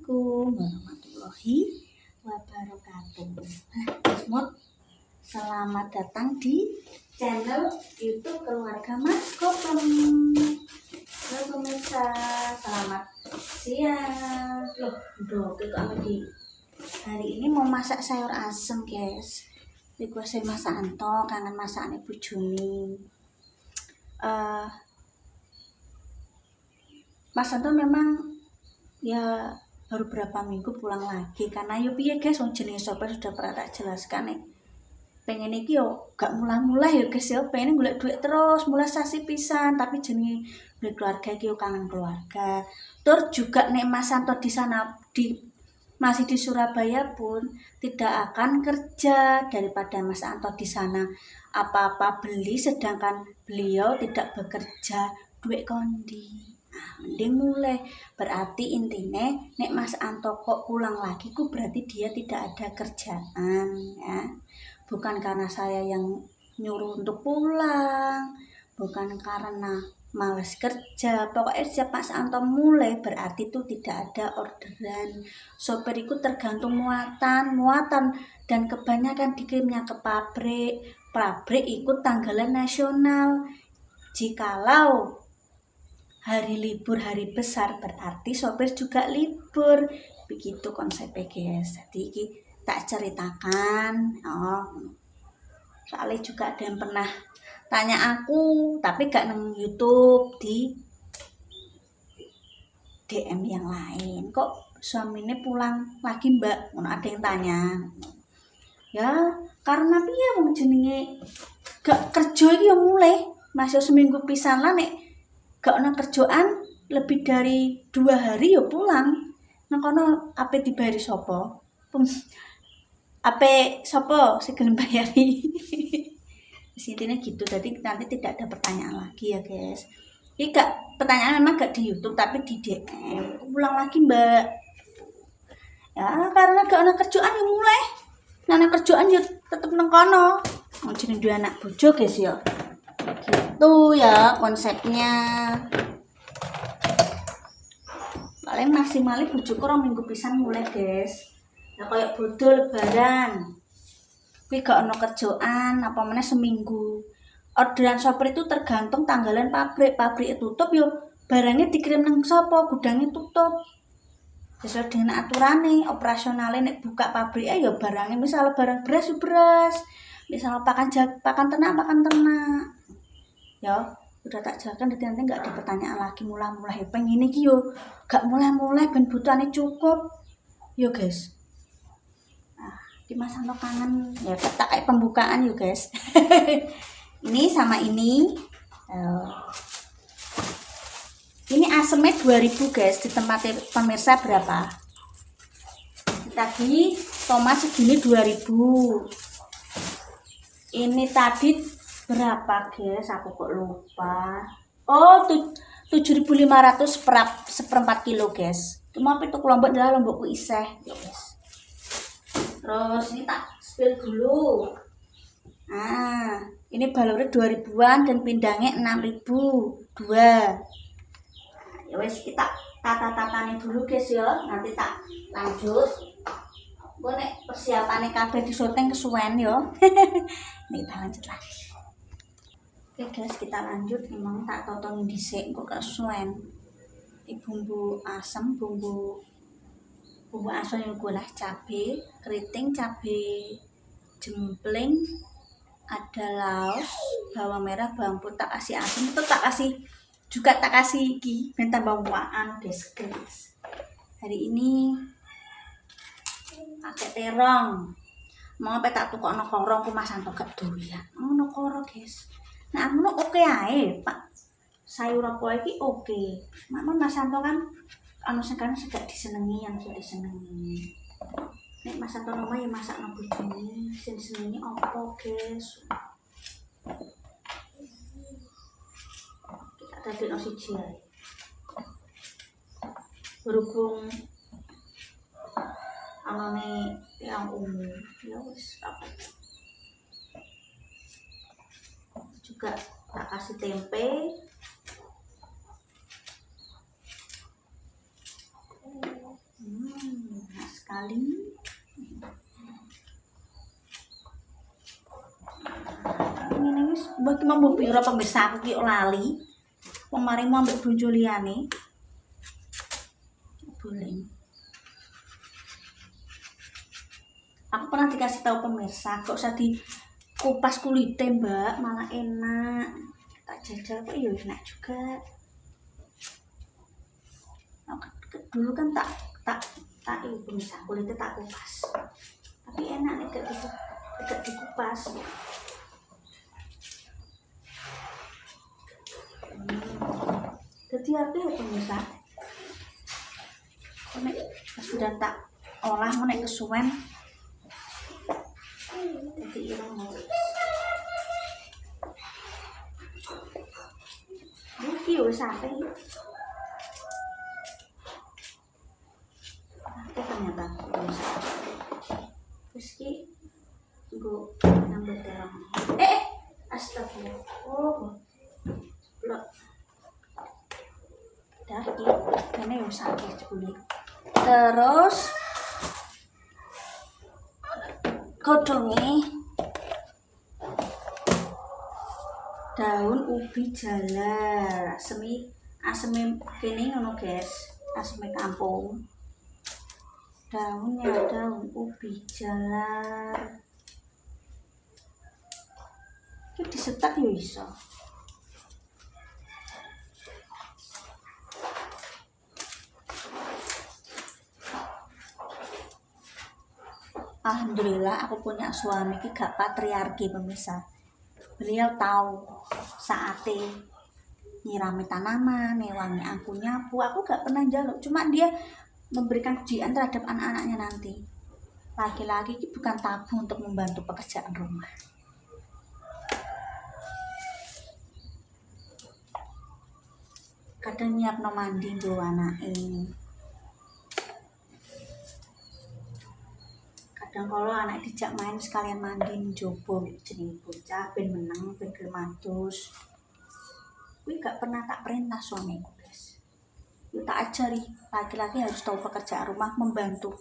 Assalamualaikum warahmatullahi wabarakatuh. Semut, selamat datang di channel YouTube Keluarga Mas Kopem. Halo pemirsa, selamat siang. Loh, udah kok di hari ini mau masak sayur asem, guys. Dikuasai Mas Anto, kangen masakan Ibu Juni. Mas Anto memang ya baru berapa minggu pulang lagi karena yo piye guys, wong jenenge sopir sudah pernah tak jelaskan nih. Pengen iki yo gak mulai-mulai ya guys ya, pengen golek duit terus mulai sasi pisan, tapi jenenge keluarga iki yo kangen keluarga. Tur juga nek Mas Anto di sana masih di Surabaya pun tidak akan kerja daripada Mas Anto di sana apa-apa beli sedangkan beliau tidak bekerja, duit kondi. Mending mulai, berarti intinya nek Mas Anto kok pulang lagi ku berarti dia tidak ada kerjaan ya, bukan karena saya yang nyuruh untuk pulang, bukan karena males kerja. Pokoknya setiap Mas Anto mulai berarti itu tidak ada orderan. Sopir itu tergantung muatan dan kebanyakan dikirimnya ke pabrik ikut tanggalan nasional. Jikalau hari libur, hari besar, berarti sopir juga libur. Begitu konsepnya guys. Jadi ini tak ceritakan. Soalnya juga ada yang pernah tanya aku, tapi gak nang YouTube, di DM yang lain. Kok suaminya pulang lagi mbak? Ada yang tanya. Ya karena piye wong jenenge gak kerja iki yang mulai. Masih seminggu pisan lah nek gak ada kerjaan lebih dari 2 hari ya pulang. Nah kono ape dibayari sopo? Ape sopo sing gelem bayari? Intinya gitu. Jadi nanti tidak ada pertanyaan lagi ya guys. Ini gak pertanyaan memang gak di YouTube tapi di DM. Pulang lagi mbak. Ya karena gak ada kerjaan yang mulai. Nah ada kerjaan ya tetep nang kono. Mau jeneng dua anak bojo guys ya. Gitu ya konsepnya. Paling maksimalnya bojoku 2 minggu pisan mulai guys. Nah kayak bodoh lebaran kuwi gak ono kerjaan apa meneh seminggu. Orderan sopir itu tergantung tanggalan pabrik tutup yo barangnya dikirim nang sapa, gudangnya tutup sesuai dengan aturannya operasionalnya. Nek buka pabrik ya barangnya misal barang beras misal pakan ternak ya udah tak jelaskan. Nanti nggak ada pertanyaan lagi mulai pengen iki yo gak mulai ben butuhane cukup yo guys. Nah di Mas Anto kangen ya tak kayak pembukaan yo guys. Ini sama ini ini asemnya 2000 guys. Di tempat pemirsa berapa tadi? Tomat segini 2000. Ini tadi berapa guys, aku kok lupa. Oh 7.500 seperempat kilo guys. Cuma itu kelompok adalah lombokku iseh ya guys. Terus ini tak spill dulu. Nah ini balurnya 2000-an dan pindangnya 6.000 2. Ya wes kita tata-tatane dulu guys ya. Nanti tak lanjut. Gue nek persiapannya kabeh di syuting kesuwen yo. Nih kita lanjut lagi. Oke guys, kita lanjut. Emang tak totong dhisik kok kesuwen. Bumbu asam, bumbu asam yang gue lah cabai keriting, cabai jempling, ada laos, bawang merah, bawang putih, tak kasih asam, itu tak kasih juga tak kasih iki ben tambah waan guys. Hari ini pakai terong. Mau apa tak tukokno korong ku Mas Anto gak doyan. Ngono koro guys. Nah aku oke ae, Pak. Sayur apa iki oke. Namun Mas Anto kan anu sekarang segak disenengi yang sudah disenengi. Nek Mas Anto nama ya masak nang bojone, sing disenengi apa guys. Kita dadekno siji ae. Berhubung anane yang umum ya wis apa juga tak kasih tempe. kali. Ini wis mbok mau pira pemirsa aku ki lali. Wong mari mau ambek bojo liyane. Boleh. Aku pernah dikasih tahu pemirsa, kok usah dikupas kulitnya mbak, malah enak. Tak jajal kok ya enak juga. Dulu kan tak itu pemirsa, kulitnya tak kupas. Tapi enak nih gak dikupas. Jadi apa ya pemirsa? Ini sudah tak olah menek kesuwen. Jadi ireng mau. Iki wis sampai. Oke ternyata pemirsa. Terus ki nggo nambah terong. Astagfirullah. Oh. Blok. Dah iki kene wis sampai jebule. Terus godhonge daun ubi jalar, aseme kene ngono guys, aseme kampung. Daunnya daun ubi jalar. Iki disetak yo iso. Alhamdulillah aku punya suami ki gak patriarki pemirsa. Beliau tahu saatnya nyirami tanaman, newangi aku nyapu, aku gak pernah jaluk. Cuma dia memberikan ujian terhadap anak-anaknya nanti. Laki-laki ki bukan tabu untuk membantu pekerjaan rumah. Kadang nyiapno mandi nggo anake. Dan kalau anak dijak main sekalian mandi njobo jeneng bocah ben meneng ben gelem adus. Kuwi gak pernah tak perintah suamiku, guys. Yo tak ajari, laki-laki harus tahu pekerjaan rumah, membantu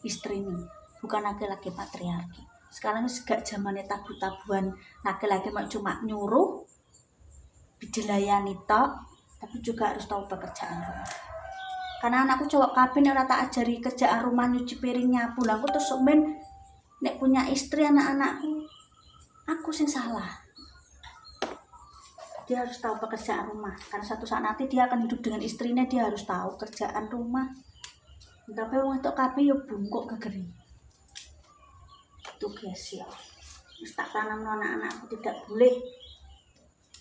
istrinya, bukan laki-laki patriarki. Sekarang wis gak zamane tabu-tabuan, laki-laki cuma nyuruh dilayani tok, tapi juga harus tahu pekerjaan rumah. Karena anakku cowok kabeh ora tak ajari kerjaan rumah, nyuci piring, nyapu. Lah aku terus men nek punya istri anak-anakku, aku sing salah. Dia harus tahu pekerjaan rumah. Karena satu saat nanti dia akan hidup dengan istrinya, dia harus tahu kerjaan rumah. Tapi wong itu kabeh yo bungkuk gegeri. Itu guys ya. Wis tak tanam anak-anakku tidak boleh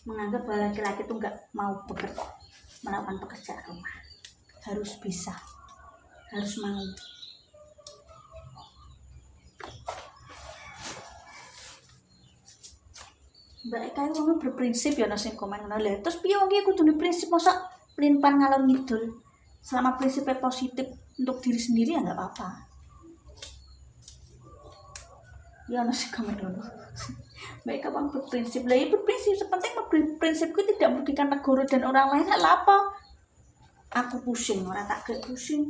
menganggap bahwa laki-laki itu enggak mau bekerja, melakukan pekerjaan rumah. Harus bisa, harus mau. Mbak Eka itu berprinsip ya nasi komen ngono lho. Terus piye wong iki kudu prinsip masa pelimpan ngalor ngidul. Selama prinsipnya positif untuk diri sendiri ya enggak apa-apa. Ya nasi komen dulu. Mbak Eka bang berprinsip lah, ya berprinsip sepenting prinsipku tidak merugikan negara dan orang lain. Lah apa? Aku pusing, orang tak gak pusing.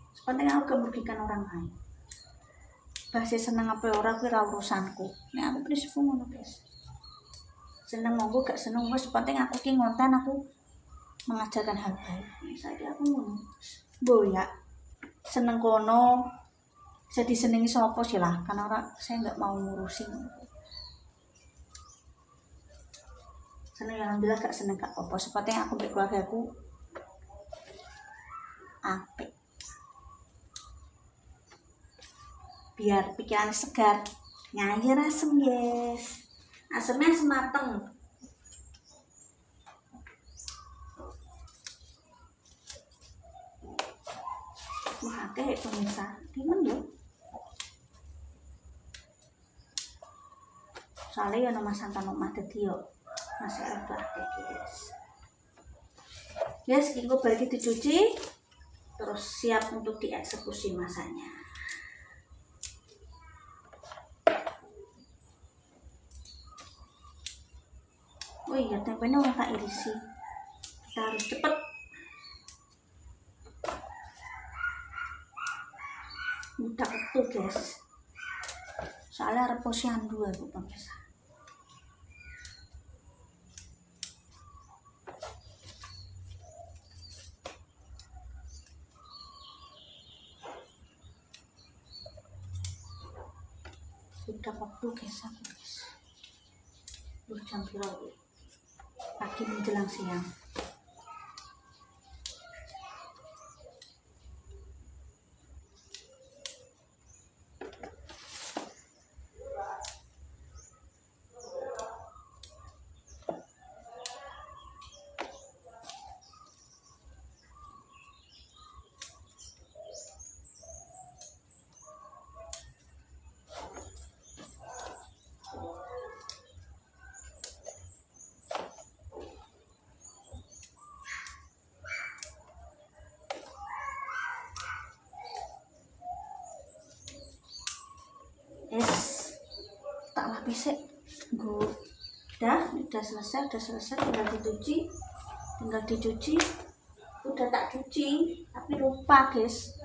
Sepenting aku gak merugikan orang lain. Bahasa seneng apa orang kira urusanku. Ini aku prinsipku ngono guys. Seneng monggo gak seneng wis sepenting aku ki ngonten, aku mengajarkan hal baik. Misalnya aku ngono. Boya seneng kono bisa disenengi sapa silahkan, orang saya nggak mau ngurusin. Seneng alhamdulillah, gak seneng gak apa-apa. Sepenting aku mbek keluargaku apik, biar pikiran segar. Nyayir asem guys, asemnya semateng. Wah akeh pemirsa, timen yo. Soalnya ya nama santan omah dadi yo masih ada guys. Guys, kingko balik dicuci. Terus siap untuk dieksekusi masanya. Oh iya, tempenya udah tak irisi. Kita harus cepet. Udah itu guys, soalnya harus posyandu aku pemirsa. Udah waktu guys, aku guys. Jam berapa? Pagi menjelang siang. Tak lapis udah selesai, tinggal dicuci. Udah tak cuci tapi lupa guys.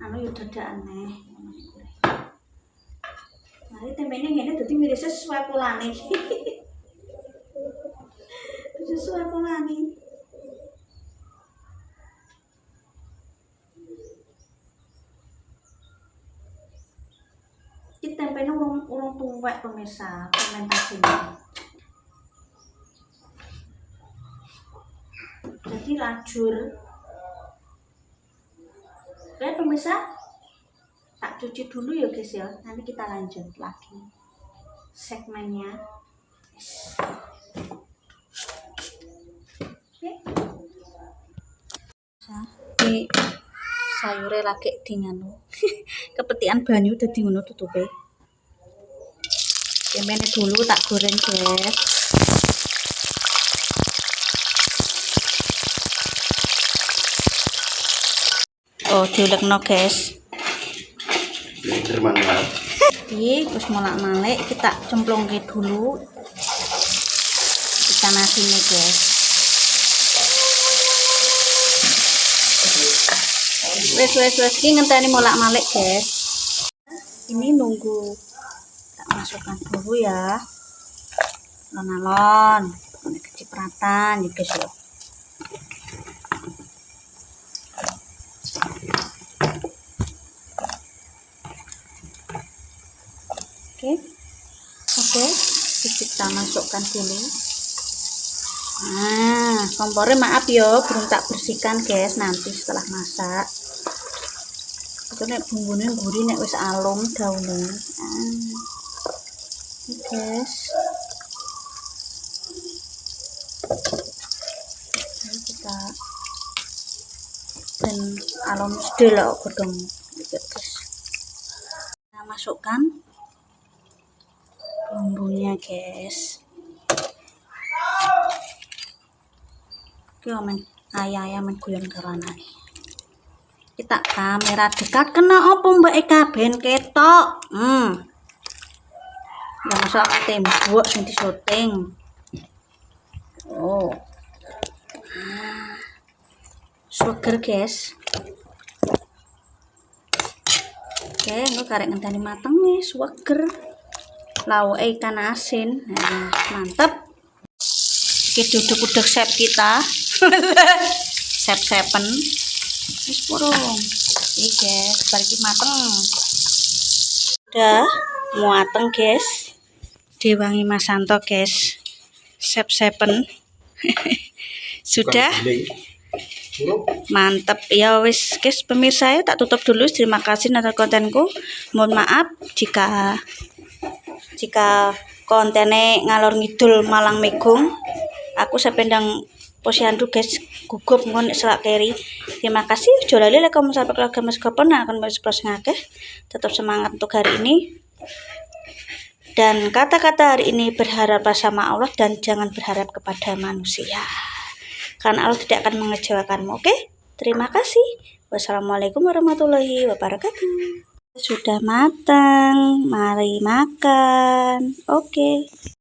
Anu udah aneh. Mari tempenya ngene dadi mirisnya sesuai polane. Sesuai polane. Iki tempenya urung tuwek pemirsa, fermentasinya. Jadi lajur. Oke pemirsa, tak cuci dulu ya guys ya. Nanti kita lanjut lagi segmennya. Oke. Ini sayure lagi di nganu. Kepetikan banyu dadi ngono tutupe. Temene dulu tak goreng guys. Oh, diulekno guys. Iki terus molak-malik kita cemplungke dulu ikan asinnya guys. Wes iki ngenteni molak-malik guys. Ini nunggu tak masukkan dulu ya. Alon-alon, kecipratan ya guys ya. Oke, kita masukkan dulu. Nah, kompornya maaf ya, belum tak bersihkan guys nanti setelah masak. Itu nek bumbunya gurih nek wis alum daunnya. Ini guys. Lalu kita dan alum sedih godong guys. Kita masukkan bumbunya guys. Oke, ayam guyon karo anake. Kita kamera dekat kena opo Mbak Eka ben ketok. Ya masa tembok sing disyuting. Oh. Sugar guys. Oke, engko karek ngenteni mateng nih sugar. Lauk ikan asin. Nah, mantep. Iki duduk-duduk chef kita. Chef-chefen. Wis purung. Iki guys, bar iki mateng. Udah mateng guys. Dewangi Masanto guys. Chef-chefen. Sudah. Mantap ya wis guys pemirsa ya, tak tutup dulu. Terima kasih nonton kontenku. Mohon maaf jika kontennya ngalor ngidul malang megung. Aku sependang posyandu guys, gugup ngon selak keri. Terima kasih. Jola lele kamu sampai keluarga Mas Gopon akan bersepros ngakeh. Tetap semangat untuk hari ini. Dan kata-kata hari ini berharap sama Allah dan jangan berharap kepada manusia. Karena Allah tidak akan mengecewakanmu. Oke? Terima kasih. Wassalamualaikum warahmatullahi wabarakatuh. Sudah matang, mari makan. Oke.